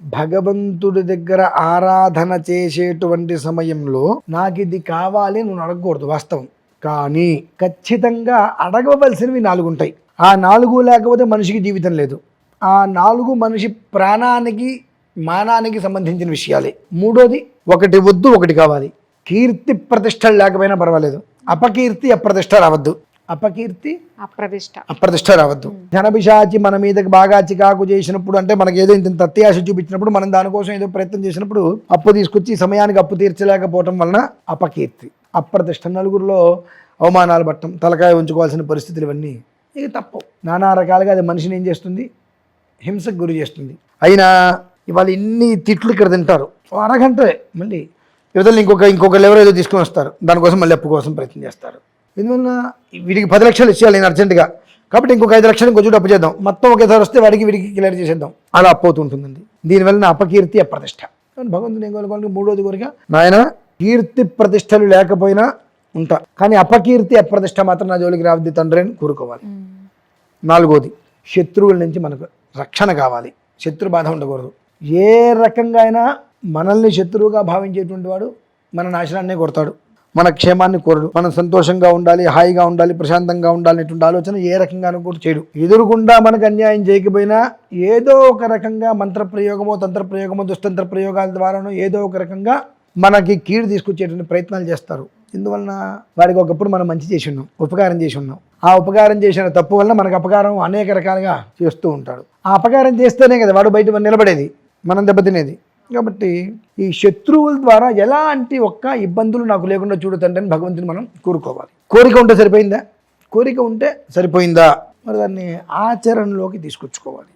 భగవంతుడి దగ్గర ఆరాధన చేసేటువంటి సమయంలో నాకు ఇది కావాలి నువ్వు అడగకూడదు వాస్తవం. కానీ ఖచ్చితంగా అడగవలసినవి 4 ఉంటాయి. ఆ 4 లేకపోతే మనిషికి జీవితం లేదు. ఆ 4 మనిషి ప్రాణానికి మానానికి సంబంధించిన విషయాలే. మూడోది, ఒకటి వద్దు ఒకటి కావాలి. కీర్తి ప్రతిష్టలు లేకపోయినా పర్వాలేదు, అపకీర్తి అప్రతిష్ట రావద్దు. అపకీర్తి అప్రతిష్ట రావద్దు. ధనపిశాచి మన మీదకి బాగా చికాకు చేసినప్పుడు, అంటే మనకి ఏదో ఇంత అత్యాశ చూపించినప్పుడు, మనం దానికోసం ఏదో ప్రయత్నం చేసినప్పుడు అప్పు తీసుకొచ్చి సమయానికి అప్పు తీర్చలేకపోవటం వలన అపకీర్తి అప్రతిష్ట. నలుగురిలో అవమానాలు పట్టడం, తలకాయ ఉంచుకోవాల్సిన పరిస్థితులు, ఇవన్నీ ఇది తప్పు. నానా రకాలుగా అది మనిషిని ఏం చేస్తుంది, హింసకు గురి చేస్తుంది. అయినా ఇవాళ ఇన్ని తిట్లు ఇక్కడ తింటారు, అరగంట మళ్ళీ యువతలు ఇంకొక ఎవరో ఏదో తీసుకొని వస్తారు, దానికోసం మళ్ళీ అప్పు కోసం ప్రయత్నం చేస్తారు. ఎందువల్ల వీడికి 10 లక్షలు ఇచ్చేయాలి నేను అర్జెంటుగా, కాబట్టి ఇంకొక 5 లక్షలు కొంచెం అప్పు చేద్దాం, మొత్తం ఒకేసారి వస్తే వీడికి క్లియర్ చేసేద్దాం, అలా అప్పు అవుతుంటుందండి. దీనివల్ల అపకీర్తి అప్రతిష్ట. భగవంతుని ఏం కోరుకోవాలి, మూడోది కోరిక, నాయన కీర్తి ప్రతిష్టలు లేకపోయినా ఉంటా, కానీ అపకీర్తి అప్రతిష్ట మాత్రం నా జోలికి రావద్దు తండ్రి అని కోరుకోవాలి. 4వది, శత్రువుల నుంచి మనకు రక్షణ కావాలి, శత్రు బాధ ఉండకూడదు. ఏ రకంగా అయినా మనల్ని శత్రువుగా భావించేటువంటి వాడు మన నాశనాన్నే కొడతాడు, మన క్షేమాన్ని కోరడు. మనం సంతోషంగా ఉండాలి, హాయిగా ఉండాలి, ప్రశాంతంగా ఉండాలి అనేటువంటి ఆలోచన ఏ రకంగానూ కూడా చేయడు. ఎదురుగుండా మనకు అన్యాయం చేయకపోయినా ఏదో ఒక రకంగా మంత్రప్రయోగమో తంత్రప్రయోగమో దుష్టంత్ర ప్రయోగాల ద్వారానో ఏదో ఒక రకంగా మనకి కీడు తీసుకొచ్చేటువంటి ప్రయత్నాలు చేస్తారు. ఇందువలన వారికి ఒకప్పుడు మనం మంచి చేసి ఉన్నాం, ఉపకారం చేసి ఉన్నాం, ఆ ఉపకారం చేసిన తప్పు వలన మనకు అపకారం అనేక రకాలుగా చేస్తూ ఉంటాడు. ఆ అపకారం చేస్తేనే కదా వాడు బయట నిలబడేది, మనం దెబ్బతినేది. కాబట్టి ఈ శత్రువుల ద్వారా ఎలాంటి ఒక్క ఇబ్బందులు నాకు లేకుండా చూడుతండి అని భగవంతుని మనం కోరుకోవాలి. కోరిక ఉంటే సరిపోయిందా, కోరిక ఉంటే సరిపోయిందా, మరి దాన్ని ఆచరణలోకి తీసుకొచ్చుకోవాలి.